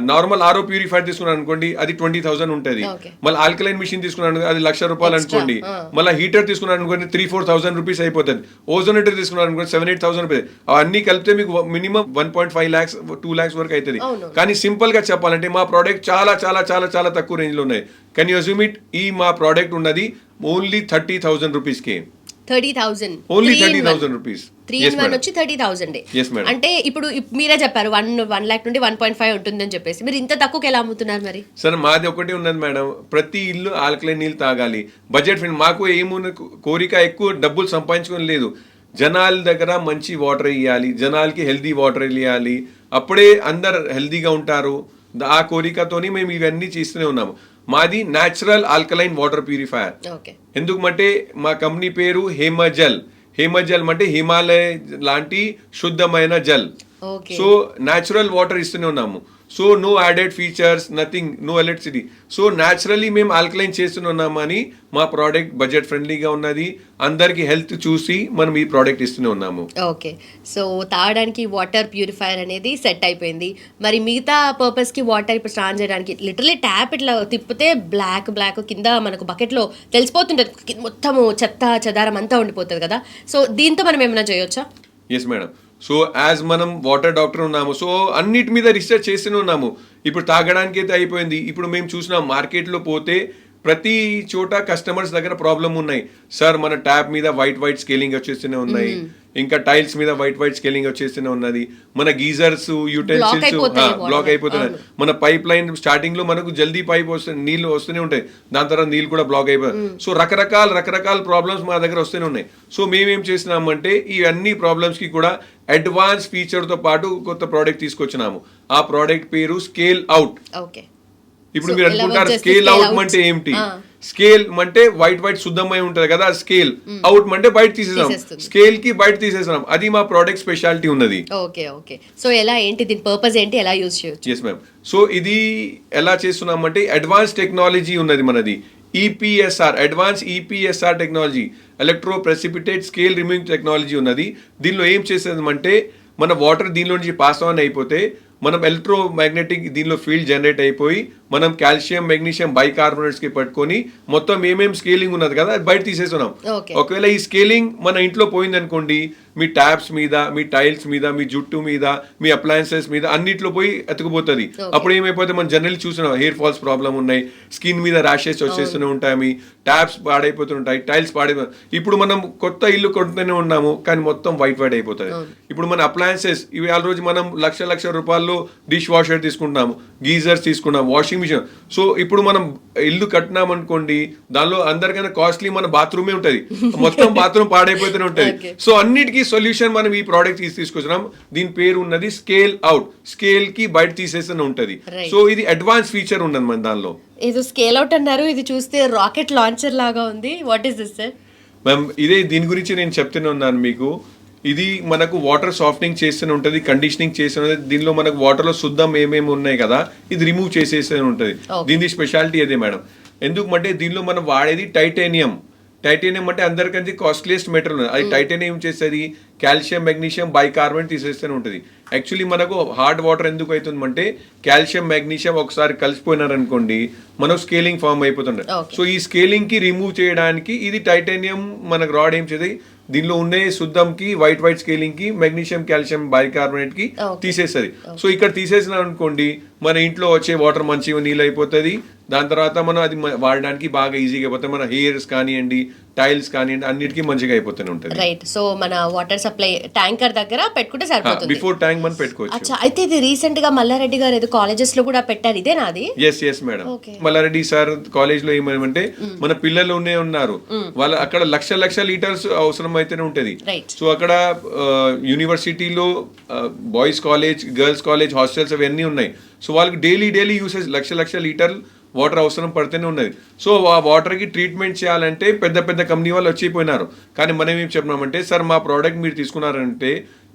నార్మల్ ఆరో ప్యూరిఫైర్ తీసుకున్నాను అనుకోండి, అది 20,000 ఉంటుంది. మళ్ళీ ఆల్కలైన్ మిషన్ తీసుకున్నాను, అది ₹1,00,000 అనుకోండి. మళ్ళీ హీటర్ తీసుకున్నాను అనుకోండి, 3-4,000 రూపీస్ అయిపోతుంది. ఓజోనేటర్ తీసుకున్నాను అనుకోండి, 7-8,000 రూపీస్. అవన్నీ కలిపితే మీకు మినిమం 1.5 lakhs 2 lakhs వరకు అవుతుంది. కానీ సింపుల్ గా చెప్పాలంటే మా ప్రోడక్ట్ చాలా చాలా చాలా చాలా తక్కువ రేంజ్ లో ఉన్నాయి. Can you assume it? ఈ మా ప్రోడక్ట్ ఉన్నది ఓన్లీ 30,000 రూపీస్ కే. 30,000 ఓన్లీ 30,000 రూపీస్. 3-in-1 వచ్చి 30,000. అంటే ఇప్పుడు మీరే చెప్పారు 1 lakh నుండి 1.5 ఉంటుందని చెప్పేసి, మీరు ఇంత తక్కువకి ఎలా అమ్ముతున్నారు మరి? సరే, మాది ఒకటి ఉన్నది మేడం, ప్రతి ఇల్లు ఆల్కలైన్ నీళ్ళు తాగాలి, బడ్జెట్ ఫ్రెండ్. మాకు ఏమున్న కోరిక ఎక్కువ డబ్బులు సంపాదించుకొని లేదు, జనాల దగ్గర మంచి వాటర్ ఇవ్వాలి, జనాలకి హెల్దీ వాటర్ ఇవ్వాలి, అప్పుడే అందరు హెల్దీగా ఉంటారు. ఆ కోరికతోని మేము ఇవన్నీ చేస్తూనే ఉన్నాము. మాది న్యాచురల్ ఆల్కలైన్ వాటర్ ప్యూరిఫైయర్. ఎందుకంటే మా కంపెనీ పేరు హేమజల్. హేమజల్ అంటే హిమాలయ లాంటి శుద్ధమైన జల్. సో న్యాచురల్ వాటర్ ఇస్తూనే ఉన్నాము. So no added features, nothing, no electricity. So naturally మేము ఆల్కలైన్ చేస్తున్నామని మా ప్రోడక్ట్ బడ్జెట్ ఫ్రెండ్లీగా ఉన్నది, అందరికి హెల్త్ చూసి మనం ఈ ప్రోడక్ట్ ఇస్తూనే ఉన్నాము. ఓకే, సో తాగడానికి వాటర్ ప్యూరిఫైర్ అనేది సెట్ అయిపోయింది. మరి మిగతా పర్పస్ కి వాటర్ ఇప్పుడు స్నానం చేయడానికి లిటరలీ ట్యాప్ ఇట్లా తిప్పితే బ్లాక్ కింద మనకు బకెట్ లో తెలిసిపోతుంటది, మొత్తము చెత్త చెదారం అంతా ఉండిపోతుంది కదా. సో దీంతో మనం ఏమైనా చేయొచ్చా? Yes madam. సో యాజ్ మనం వాటర్ డాక్టర్ ఉన్నాము, సో అన్నిటి మీద రీసెర్చ్ చేస్తూనే ఉన్నాము. ఇప్పుడు తాగడానికి అయితే అయిపోయింది. ఇప్పుడు మేము చూసినాం మార్కెట్లో పోతే ప్రతి చోట కస్టమర్స్ దగ్గర ప్రాబ్లం ఉన్నాయి. సార్ మన ట్యాప్ మీద వైట్ స్కేలింగ్ వచ్చేస్తూనే ఉన్నాయి, ఇంకా టైల్స్ మీద వైట్ స్కేలింగ్ వచ్చేస్తూనే ఉన్నది, మన గీజర్స్ యూటెన్సిల్స్ బ్లాక్ అయిపోతున్నాయి, మన పైప్ లైన్ స్టార్టింగ్ లో మనకు జల్దీ పైప్ వస్తుంది, నీళ్లు వస్తూనే ఉంటాయి, దాని తర్వాత నీళ్ళు కూడా బ్లాక్ అయిపోయి. సో రకరకాల ప్రాబ్లమ్స్ మా దగ్గర వస్తూనే ఉన్నాయి. సో మేమేం చేసినామంటే ఈ అన్ని ప్రాబ్లమ్స్ కి కూడా అడ్వాన్స్ ఫీచర్ తో పాటు కొత్త ప్రోడక్ట్ తీసుకొచ్చినాము. ఆ ప్రోడక్ట్ పేరు స్కేల్ అవుట్. ఇప్పుడు మీరు అనుకుంటారు స్కేల్ అవుట్ అంటే ఏంటి? స్కేల్ అంటే వైట్ శుద్ధమై ఉంటది కదా, స్కేల్ అవుట్ అంటే బయట తీసేసాం, స్కేల్ కి బయట తీసేసాం. అది మా ప్రోడక్ట్ స్పెషాలిటీ ఉన్నది. ఓకే. సో ఎలా ఏంటి, దీని పర్పస్ ఏంటి, ఎలా యూజ్ చేయొచ్చు? Yes ma'am. సో ఇది ఎలా చేస్తున్నామంటే అడ్వాన్స్ టెక్నాలజీ ఉన్నది మనది, EPSR, advance EPSR technology, electro precipitate scale removing technology ఉన్నది. దీనిలో ఏం చేసేదంటే మన వాటర్ దీనిలో నుంచి పాస్ ఆన్ అయిపోతే మనం ఎలక్ట్రోమాగ్నెటిక్ దీనిలో ఫీల్డ్ జనరేట్ అయిపోయి మనం కాల్షియం మెగ్నీషియం బైకార్బోనేట్స్ కి పట్టుకొని మొత్తం ఏమేమి స్కేలింగ్ ఉన్నది కదా అది బయట తీసేస్తున్నాం. ఒకవేళ ఈ స్కేలింగ్ మన ఇంట్లో పోయింది అనుకోండి, మీ ట్యాప్స్ మీద, మీ టైల్స్ మీద, మీ జుట్టు మీద, మీ అప్లయన్సెస్ మీద అన్నిట్లో పోయి ఎత్తుకుపోతుంది. అప్పుడు ఏమైపోతే మనం జనరల్ చూసినాం హెయిర్ ఫాల్స్ ప్రాబ్లం ఉన్నాయి, స్కిన్ మీద ర్యాషెస్ వచ్చేస్తూనే ఉంటాయి, మీ ట్యాప్స్ పాడైపోతుంటాయి, టైల్స్ పాడైపోతాయి. ఇప్పుడు మనం కొత్త ఇల్లు కొంటూనే ఉన్నాము కానీ మొత్తం వైట్ అయిపోతుంది. ఇప్పుడు మన అప్లయన్సెస్ ఇవి ఆ రోజు మనం లక్ష రూపాయల్లో డిష్ వాషర్ తీసుకుంటున్నాము, గీజర్స్ తీసుకున్నాం, వాషింగ్ మిషన్. సో ఇప్పుడు మనం ఇల్లు కట్టినాం అనుకోండి, దానిలో అందరికన్నా కాస్ట్లీ మన బాత్రూమే ఉంటది, మొత్తం బాత్రూమ్ పాడైపోతూనే ఉంటది. సో అన్నిటికీ సొల్యూషన్ మనం ఈ ప్రోడక్ట్ తీసుకొచ్చినాం. దీని పేరు ఉన్నది స్కేల్ అవుట్. స్కేల్ కి బయట తీసేస్తూనే ఉంటది. సో ఇది అడ్వాన్స్ ఫీచర్ ఉన్నది మన దానిలో. ఇది స్కేల్ అవుట్ అన్నారు, ఇది చూస్తే రాకెట్ లాంచర్ లాగా ఉంది. What is this sir? Ma'am ఇదే దీని గురించి నేను చెప్తూనే ఉన్నాను మీకు. ఇది మనకు వాటర్ సాఫ్టనింగ్ చేస్తూనే ఉంటుంది, కండిషనింగ్ చేస్తూనే ఉంటుంది. దీనిలో మనకు వాటర్లో శుద్ధం ఏమేమి ఉన్నాయి కదా, ఇది రిమూవ్ చేసేస్తూనే ఉంటుంది. దీని స్పెషాలిటీ అదే మేడం. ఎందుకంటే దీనిలో మనం వాడేది టైటానియం. టైటానియం అంటే అందరికంటే కాస్ట్లీయెస్ట్ మెటీరియల్. అది టైటానియం చేసేది కాల్షియం, మెగ్నీషియం, బైకార్బోనేట్ తీసేస్తూనే ఉంటుంది. యాక్చువల్లీ మనకు హార్డ్ వాటర్ ఎందుకు అవుతుందంటే కాల్షియం, మెగ్నీషియం ఒకసారి కలిసిపోయినారనుకోండి మనకు స్కేలింగ్ ఫామ్ అయిపోతుంది. సో ఈ స్కేలింగ్ కి రిమూవ్ చేయడానికి ఇది టైటానియం మనకు రాడ్ ఏం చేసేది, దీనిలో ఉండే శుద్ధంకి వైట్ స్కేలింగ్ కి మెగ్నీషియం, కాల్షియం, బైకార్బోనేట్ కి తీసేస్తుంది. సో ఇక్కడ తీసేసిన అనుకోండి మన ఇంట్లో వచ్చే వాటర్ మంచిగా నీళ్ళు అయిపోతుంది. దాని తర్వాత మనం అది వాడడానికి బాగా ఈజీగా అయిపోతుంది. మన హెయిర్స్ కానివ్వండి, టైల్స్ కానివ్వండి, అన్నిటికీ మంచిగా అయిపోతూనే ఉంటుంది. రైట్. సో మన వాటర్ సప్లై ట్యాంకర్ దగ్గర పెట్టుకుంటే సరిపోతుంది. బిఫోర్ ట్యాంక్ మనం పెట్టుకోవచ్చు. అచ్చా, అయితే ఇది రీసెంట్ గా మల్లారెడ్డి గారు ఏదో కాలేజెస్ లో కూడా పెట్టారు, ఇదేనా అది? Yes madam. Mallareddy sir college లో ఏమంటే మన పిల్లలు ఉన్నారు, వాళ్ళ అక్కడ లక్ష లీటర్స్ అవసరం అయితేనే ఉంటది. సో అక్కడ యూనివర్సిటీలో boys college, girls college, hostels అవన్నీ ఉన్నాయి. సో వాళ్ళకి డైలీ యూసేజ్ లక్ష లీటర్ వాటర్ అవసరం పడితేనే ఉన్నది. సో ఆ వాటర్కి ట్రీట్మెంట్ చేయాలంటే పెద్ద కంపెనీ వాళ్ళు వచ్చిపోయినారు. కానీ మనం ఏం చెప్పినామంటే, సార్ మా ప్రోడక్ట్ మీరు తీసుకున్నారంటే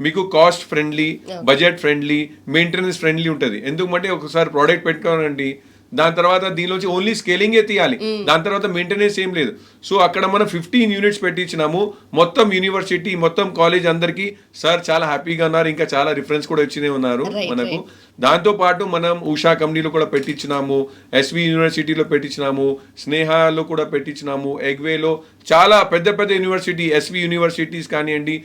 మీకు cost friendly, budget friendly, maintenance friendly ఉంటుంది. ఎందుకంటే ఒకసారి ప్రోడక్ట్ పెట్టుకోవాలండి, దాని తర్వాత దీనిలోంచి ఓన్లీ స్కేలింగే తీయాలి, దాని తర్వాత మెయింటెనెన్స్ ఏం లేదు. సో అక్కడ మనం 15 యూనిట్స్ పెట్టించినాము. మొత్తం యూనివర్సిటీ, మొత్తం కాలేజ్ అందరికి సార్ చాలా హ్యాపీగా ఉన్నారు. ఇంకా చాలా రిఫరెన్స్ కూడా వచ్చినే ఉన్నారు మనకు. దాంతో పాటు మనం ఉషా కంపెనీలో కూడా పెట్టించినాము, ఎస్వి యూనివర్సిటీలో పెట్టించినాము, స్నేహాలో కూడా పెట్టించినాము, ఎగ్వేలో చాలా పెద్ద యూనివర్సిటీ, ఎస్వి యూనివర్సిటీస్ కానివ్వండి,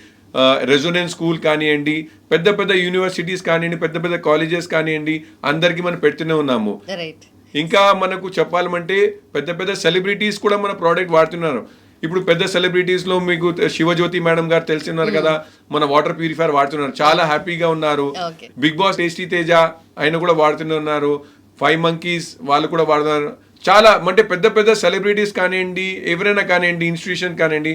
రెజొనెన్స్ స్కూల్ కానివ్వండి, పెద్ద యూనివర్సిటీస్ కానివ్వండి, పెద్ద కాలేజెస్ కానివ్వండి, అందరికి మనం పెడుతూనే ఉన్నాము. ఇంకా మనకు చెప్పాలంటే పెద్ద సెలబ్రిటీస్ కూడా మన ప్రోడక్ట్ వాడుతున్నారు. ఇప్పుడు పెద్ద సెలబ్రిటీస్ లో మీకు శివజ్యోతి మేడం గారు తెలిసినారు కదా, మన వాటర్ ప్యూరిఫైర్ వాడుతున్నారు, చాలా హ్యాపీగా ఉన్నారు. బిగ్ బాస్ టేస్టీ తేజ ఆయన కూడా వాడుతున్నారు. 5 monkeys వాళ్ళు కూడా వాడుతున్నారు. చాలా అంటే పెద్ద సెలబ్రిటీస్ కానివ్వండి, ఎవరైనా కానివ్వండి, ఇన్స్టిట్యూషన్ కానివ్వండి,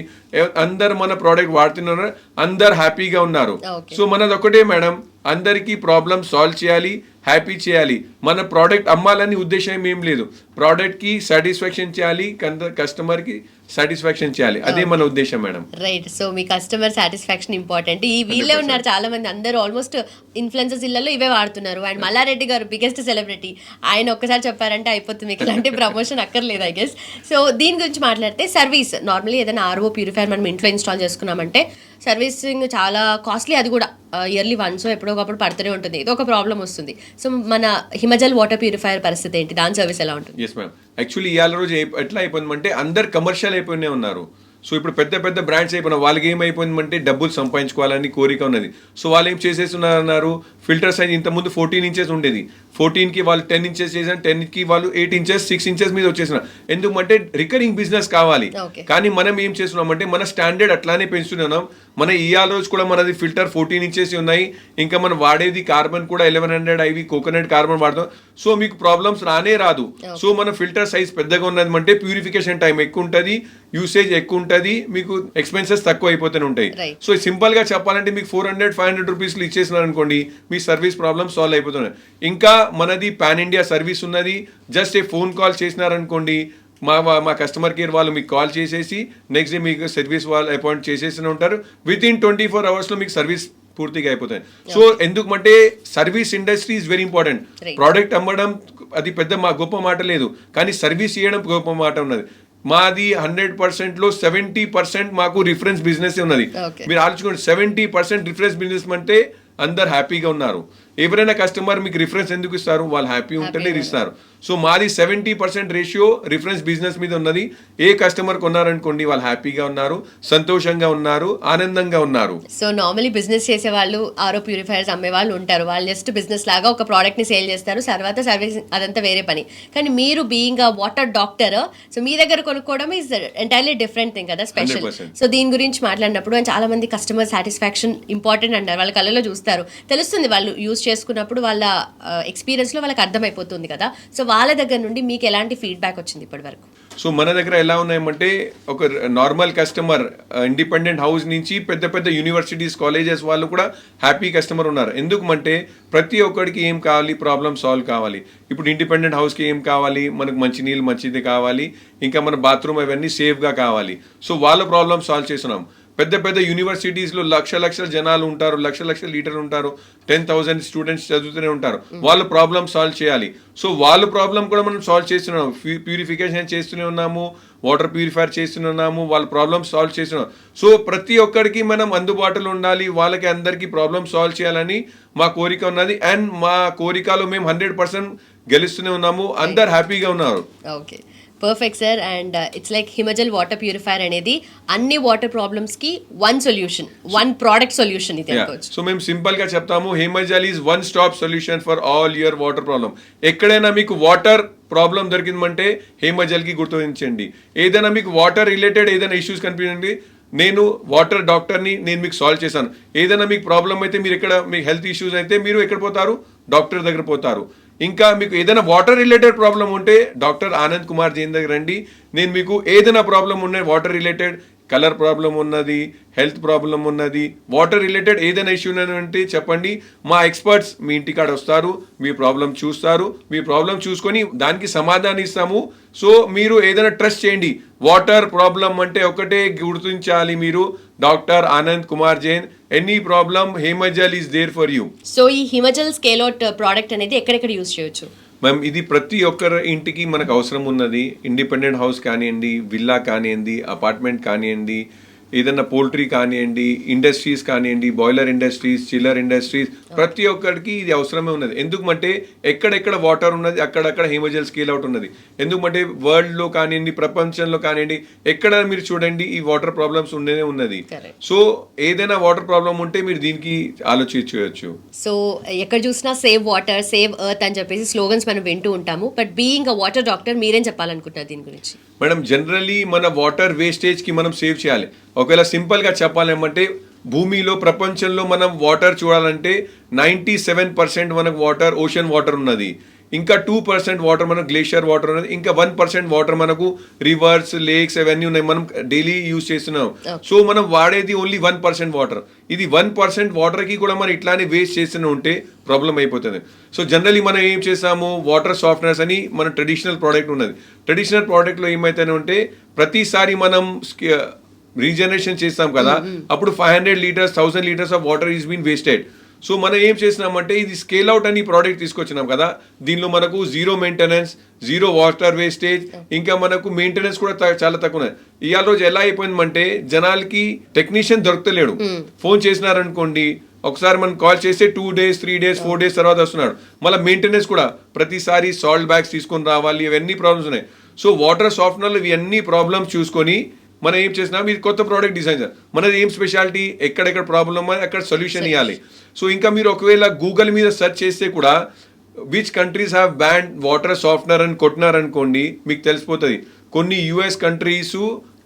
అందరు మన ప్రోడక్ట్ వాడుతున్నారు, అందరు హ్యాపీగా ఉన్నారు. సో మనది ఒకటే మేడం, అందరికీ ప్రాబ్లమ్ సాల్వ్ చేయాలి, హ్యాపీ చేయాలి. మన ప్రోడక్ట్ అమ్మాలని ఉద్దేశం ఏం లేదు, ప్రోడక్ట్ కి సాటిస్ఫాక్షన్ చేయాలి, కస్టమర్ కి సాటిస్ఫాక్షన్ చేయాలి, అదే మన ఉద్దేశం మేడం. రైట్. సో మీ కస్టమర్ సాటిస్ఫాక్షన్ ఇంపార్టెంట్. ఈ వీళ్ళే ఉన్నారు చాలా మంది, అందరూ ఆల్మోస్ట్ ఇన్ఫ్లుయెన్సర్స్ ఇళ్లలో ఇవే వాడుతున్నారు. అండ్ మల్లారెడ్డి గారు బిగ్గెస్ట్ సెలబ్రిటీ, ఆయన ఒక్కసారి చెప్పారంటే అయిపోతుంది, మీకు ఇలాంటి ప్రమోషన్ అక్కర్లేదు ఐ గెస్. సో దీని గురించి మాట్లాడితే సర్వీస్, నార్మల్లీ ఏదైనా ఆర్ఓ ప్యూరిఫైర్ మనం ఇంట్లో ఇన్స్టాల్ చేసుకున్నామంటే సర్వీసింగ్ చాలా కాస్ట్లీ, అది కూడా ఇయర్లీ వన్స్ ఎప్పుడో ఒకప్పుడు పడుతూనే ఉంటుంది, ఏదో ఒక ప్రాబ్లం వస్తుంది. సో మన హిమజల్ వాటర్ ప్యూరిఫైర్ పరిస్థితి ఏంటి, దాని సర్వీస్ ఎలా ఉంటుంది? Yes ma'am. యాక్చువల్లీ ఇవాళ రోజు ఎట్లా అయిపోయిందంటే అందరు కమర్షియల్ అయిపోయినే ఉన్నారు. సో ఇప్పుడు పెద్ద బ్రాండ్స్ అయిపోయినా వాళ్ళకి ఏమైపోయిందంటే డబ్బులు సంపాదించుకోవాలని కోరిక ఉన్నది. సో వాళ్ళు ఏం చేసేస్తున్నారు, ఫిల్టర్ సైజ్ ఇంతకుముందు 14 inches ఉండేది, 14కి వాళ్ళు 10 inches చేసారు, 10కి వాళ్ళు 8 inches 6 inches మీద వచ్చేసిన. ఎందుకంటే రికరింగ్ బిజినెస్ కావాలి. కానీ మనం ఏం చేస్తున్నామంటే మన స్టాండర్డ్ అట్లానే పెంచుతున్నాం. మన ఇవాళ రోజు కూడా మనది ఫిల్టర్ 14 inches ఉన్నాయి, ఇంకా మనం వాడేది కార్బన్ కూడా 1100 IV కోకోనట్ కార్బన్ వాడతాం. సో మీకు ప్రాబ్లమ్స్ రాదు. సో మన ఫిల్టర్ సైజ్ పెద్దగా ఉన్నది అంటే ప్యూరిఫికేషన్ టైం ఎక్కువ ఉంటుంది, యూసేజ్ ఎక్కువ ఉంటుంది, మీకు ఎక్స్పెన్సెస్ తక్కువ అయిపోతూనే ఉంటాయి. సో సింపుల్ గా చెప్పాలంటే మీకు 400-500 రూపీస్లు ఇచ్చేసినారు అనుకోండి, మీ సర్వీస్ ప్రాబ్లమ్ సాల్వ్ అయిపోతున్నాయి. ఇంకా మనది పాన్ ఇండియా సర్వీస్ ఉన్నది. జస్ట్ ఏ ఫోన్ కాల్ చేసినారనుకోండి, మా కస్టమర్ కేర్ వాళ్ళు మీకు కాల్ చేసేసి నెక్స్ట్ డే మీకు సర్వీస్ వాళ్ళు అపాయింట్ చేసేసి ఉంటారు. వితిన్ 24 hours లో మీకు సర్వీస్ పూర్తిగా అయిపోతుంది. సో ఎందుకంటే service industry is very important. Product అమ్మడం అది పెద్ద గొప్ప మాట లేదు, కానీ సర్వీస్ చేయడం గొప్ప మాట ఉన్నది. మాది 100% లో 70% మాకు రిఫరెన్స్ బిజినెస్ ఉన్నది. మీరు ఆలోచించుకోండి, 70% రిఫరెన్స్ బిజినెస్ అంటే అందరు హ్యాపీగా ఉన్నారు. ఎవరైనా కస్టమర్ మీకు రిఫరెన్స్ ఎందుకు ఇస్తారు, వాళ్ళు హ్యాపీ ఉంటేనే ఇస్తారు. సో మాది 70% రేషియో రిఫరెన్స్ బిజినెస్ మీద ఉన్నది. ఏ కస్టమర్ కొన్నారనుకోండి వాళ్ళు హ్యాపీగా ఉన్నారు, సంతోషంగా ఉన్నారు, ఆనందంగా ఉన్నారు. సో నార్మల్లీ బిజినెస్ చేసే వాళ్ళు, ఆరో ప్యూరిఫైర్స్ అమ్మే వాళ్ళు ఉంటారు, వాళ్ళు జస్ట్ బిజినెస్ లాగా ఒక ప్రోడక్ట్ ని సేల్ చేస్తారు, తర్వాత సర్వీస్ అదంతా వేరే పని. కానీ మీరు being a water doctor, so మీ దగ్గర కొనుక్కోవడం ఈజ్ ఎంటైర్లీ డిఫరెంట్ థింగ్ కదా, స్పెషల్. సో దీని గురించి మాట్లాడినప్పుడు చాలా మంది కస్టమర్ సాటిస్ఫాక్షన్ ఇంపార్టెంట్ అంటారు, వాళ్ళ కళ్ళలో చూస్తారు, తెలుస్తుంది వాళ్ళు యూజ్ చేసుకున్నప్పుడు వాళ్ళ ఎక్స్పీరియన్స్లో వాళ్ళకి అర్థమైపోతుంది కదా. సో వాళ్ళ దగ్గర నుండి మీకు ఎలాంటి ఫీడ్బ్యాక్ వచ్చింది ఇప్పటి వరకు? సో మన దగ్గర ఎలా ఉన్నాయంటే ఒక నార్మల్ కస్టమర్ ఇండిపెండెంట్ హౌస్ నుంచి పెద్ద పెద్ద యూనివర్సిటీస్ కాలేజెస్ వాళ్ళు కూడా హ్యాపీ కస్టమర్ ఉన్నారు. ఎందుకంటే ప్రతి ఒక్కడికి ఏం కావాలి, ప్రాబ్లమ్ సాల్వ్ కావాలి. ఇప్పుడు ఇండిపెండెంట్ హౌస్కి ఏం కావాలి, మనకు మంచినీళ్ళు మంచిది కావాలి, ఇంకా మన బాత్రూమ్ అవన్నీ సేఫ్గా కావాలి. సో వాళ్ళ ప్రాబ్లమ్ సాల్వ్ చేస్తున్నాం. పెద్ద పెద్ద యూనివర్సిటీస్లో లక్షల జనాలు ఉంటారు, లక్షల లీటర్లు ఉంటారు, 10,000 స్టూడెంట్స్ చదువుతూనే ఉంటారు. వాళ్ళ ప్రాబ్లమ్ సాల్వ్ చేయాలి. సో వాళ్ళ ప్రాబ్లం కూడా మనం సాల్వ్ చేస్తున్నాం. ప్యూరిఫికేషన్ చేస్తూనే ఉన్నాము, వాటర్ ప్యూరిఫైర్ చేస్తూనే ఉన్నాము, వాళ్ళ ప్రాబ్లమ్ సాల్వ్ చేస్తున్నాం. సో ప్రతి ఒక్కరికి మనం అందుబాటులో ఉండాలి, వాళ్ళకి అందరికీ ప్రాబ్లమ్ సాల్వ్ చేయాలని మా కోరిక ఉన్నది. అండ్ మా కోరికలో మేము 100% గెలుస్తూనే ఉన్నాము. అందరు హ్యాపీగా ఉన్నారు. Okay, perfect sir. And it's like Himajal water purifier అనేది అన్ని వాటర్ ప్రాబ్లమ్స్ కి one solution, one product solution ఇది అనుకోవచ్చు. సో మేము సింపుల్ గా చెప్తాము, Himajal is one stop solution for all your water problem. ఎక్కడైనా మీకు వాటర్ ప్రాబ్లం దొరికిందంటే హిమజల్ కి గుర్తించండి. ఏదైనా మీకు వాటర్ రిలేటెడ్ ఏదైనా ఇష్యూస్ కనిపించండి, నేను వాటర్ డాక్టర్ని, నేను మీకు సాల్వ్ చేశాను. ఏదైనా మీకు ప్రాబ్లం అయితే మీరు ఎక్కడ, మీకు హెల్త్ ఇష్యూస్ అయితే మీరు ఎక్కడ పోతారు, డాక్టర్ దగ్గర పోతారు. ఇంకా మీకు ఏదైనా వాటర్ రిలేటెడ్ ప్రాబ్లం ఉంటే డాక్టర్ ఆనంద్ కుమార్ జైన్ దగ్గర రండి. నేను మీకు ఏదైనా ప్రాబ్లం ఉన్నాయి, వాటర్ రిలేటెడ్, కలర్ ప్రాబ్లం ఉన్నది, హెల్త్ ప్రాబ్లం ఉన్నది, వాటర్ రిలేటెడ్ ఏదైనా ఇష్యూ అంటే చెప్పండి. మా ఎక్స్పర్ట్స్ మీ ఇంటికాడ వస్తారు, మీ ప్రాబ్లం చూస్తారు, మీ ప్రాబ్లం చూసుకొని దానికి సమాధానం ఇస్తాము. సో మీరు ఏదైనా ట్రస్ట్ చేయండి. వాటర్ ప్రాబ్లం అంటే ఒకటే గుర్తించాలి మీరు, doctor Anand Kumar Jain. Any problem Himajal is there for you. So ఈ హిమజల్ స్కేల్ అవుట్ ప్రోడక్ట్ అనేది ఎక్కడెక్కడ యూజ్ చేయొచ్చు? మ్యామ్ ఇది ప్రతి ఒక్కరి ఇంటికి మనకు అవసరం ఉన్నది. ఇండిపెండెంట్ హౌస్ కానివ్వండి, విల్లా కానివ్వండి, అపార్ట్మెంట్ కానివ్వండి, ఏదన్నా పోల్ట్రీ కానివ్వండి, ఇండస్ట్రీస్ కానివ్వండి, బాయిలర్ ఇండస్ట్రీస్, చిల్లర్ ఇండస్ట్రీస్, ప్రతి ఒక్కరికి ఇది అవసరమే ఉన్నది. ఎందుకంటే ఎక్కడెక్కడ వాటర్ ఉన్నది అక్కడక్కడ హిమజల్ స్కేల్ అవుట్ ఉన్నది. ఎందుకంటే వరల్డ్లో కానివ్వండి, ప్రపంచంలో కానివ్వండి, ఎక్కడ మీరు చూడండి ఈ వాటర్ ప్రాబ్లమ్స్ ఉండేనే ఉన్నది. సో ఏదైనా వాటర్ ప్రాబ్లం ఉంటే మీరు దీనికి ఆలోచించవచ్చు. సో ఎక్కడ చూసినా సేవ్ వాటర్, సేవ్ ఎర్త్ అని చెప్పేసి స్లోగన్స్ మనం వింటూ ఉంటాము. But being a water doctor మీరేం చెప్పాలనుకుంటున్నారు దీని గురించి? మేడం జనరల్లీ మన వాటర్ వేస్టేజ్కి మనం సేవ్ చేయాలి. ఒకవేళ సింపుల్గా చెప్పాలేమంటే భూమిలో, ప్రపంచంలో మనం వాటర్ చూడాలంటే 97% మనకు వాటర్ ఓషన్ వాటర్ ఉన్నది. ఇంకా 2% వాటర్ మనకు గ్లేషియర్ వాటర్ ఉన్నది. ఇంకా 1% వాటర్ మనకు రివర్స్, లేక్స్ అవన్నీ ఉన్నాయి, మనం డైలీ యూజ్ చేస్తున్నాం. సో మనం వాడేది ఓన్లీ 1% వాటర్. ఇది 1% వాటర్కి కూడా మనం ఇట్లానే వేస్ట్ చేస్తూనే ఉంటే ప్రాబ్లం అయిపోతుంది. సో జనరలీ మనం ఏం చేస్తాము, వాటర్ సాఫ్ట్నర్స్ అని మన ట్రెడిషనల్ ప్రోడక్ట్ ఉన్నది. ట్రెడిషనల్ ప్రోడక్ట్లో ఏమైతేనే ఉంటే ప్రతిసారి మనం రీజనరేషన్ చేస్తాం కదా, అప్పుడు 500 litres 1000 litres of water is been wasted. So మనం ఏం చేసినామంటే ఇది స్కేల్ అవుట్ అని ప్రోడక్ట్ తీసుకొచ్చినాం కదా, దీనిలో మనకు zero maintenance, zero water wastage, ఇంకా మనకు మెయింటెనెన్స్ కూడా చాలా తక్కువ ఉన్నది. ఇవాళ రోజు ఎలా అయిపోయిందంటే జనాలకి టెక్నీషియన్ దొరకలేడు. ఫోన్ చేసినారనుకోండి, ఒకసారి మనం కాల్ చేస్తే 2 days 3 days 4 days తర్వాత వస్తున్నాడు. మళ్ళీ మెయింటెనెన్స్ కూడా ప్రతిసారి సాల్ట్ బ్యాగ్స్ తీసుకొని రావాలి, ఇవన్నీ ప్రాబ్లమ్స్ ఉన్నాయి. సో వాటర్ సాఫ్ట్నర్లు ఇవన్నీ ప్రాబ్లమ్స్ చూసుకొని మనం ఏం చేసినాం, ఇది కొత్త ప్రోడక్ట్ డిజైన్ చేయాలి. మనది ఏం స్పెషాలిటీ, ఎక్కడెక్కడ ప్రాబ్లమ్ అని అక్కడ సొల్యూషన్ ఇవ్వాలి. సో ఇంకా మీరు ఒకవేళ గూగుల్ మీద సెర్చ్ చేస్తే కూడా which countries have ban water softener అని కొట్టినారనుకోండి, మీకు తెలిసిపోతుంది. కొన్ని యుఎస్ కంట్రీస్,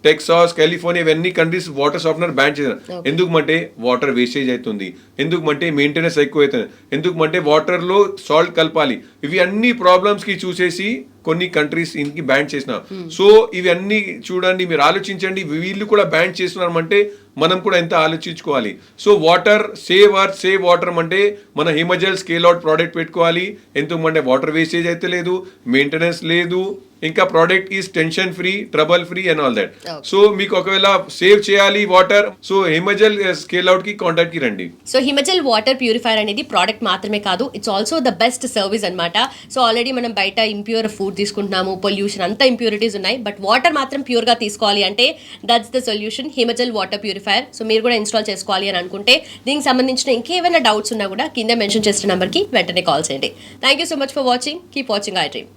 టెక్సాస్, కాలిఫోర్నియా, ఇవన్నీ కంట్రీస్ వాటర్ సాఫ్ట్నర్ బ్యాన్ చేశారు. ఎందుకంటే వాటర్ వేస్టేజ్ అవుతుంది, ఎందుకంటే మెయింటెనెన్స్ ఎక్కువ అవుతుంది, ఎందుకంటే వాటర్లో సాల్ట్ కలపాలి. ఇవి అన్ని ప్రాబ్లమ్స్కి చూసేసి కొన్ని కంట్రీస్ ఇంటికి బ్యాన్ చేసిన. సో ఇవన్నీ చూడండి, మీరు ఆలోచించండి, వీళ్ళు కూడా బ్యాన్ చేస్తున్నారంటే మనం కూడా ఎంత ఆలోచించుకోవాలి. So water save earth save water అంటే మన హిమజల్ స్కేల్ అవుట్ ప్రోడక్ట్ పెట్టుకోవాలి. ఎందుకంటే వాటర్ వేస్టేజ్ అయితే లేదు, మెయింటెనెన్స్ లేదు, ఇంకా product is tension free, trouble free and all that. So మీకు ఒకవేళ సేవ్ చేయాలి water, so Himajal scale out కి కాంటాక్ట్ కి రండి. సో హిమజల్ వాటర్ ప్యూరిఫైర్ అనేది ప్రోడక్ట్ మాత్రమే కాదు, it's also the best service అన్నమాట. సో ఆల్రెడీ మనం బయట ఇంప్యూర్ ఫుడ్ తీసుకుంటున్నాము, పొల్యూషన్ అంతా ఇంప్యూరిటీస్ ఉన్నాయి, బట్ వాటర్ మాత్రం ప్యూర్ గా తీసుకోవాలి అంటే that's the solution, Himajal water purifier. So మీరు కూడా ఇన్స్టాల్ చేసుకోవాలి అని అనుకుంటే, దీనికి సంబంధించిన ఇంకేమైనా డౌట్స్ ఉన్నా కూడా కింద మెన్షన్ చేసిన నెంబర్కి వెంటనే కాల్ చేయండి. Thank you so much for watching. Keep watching I dream.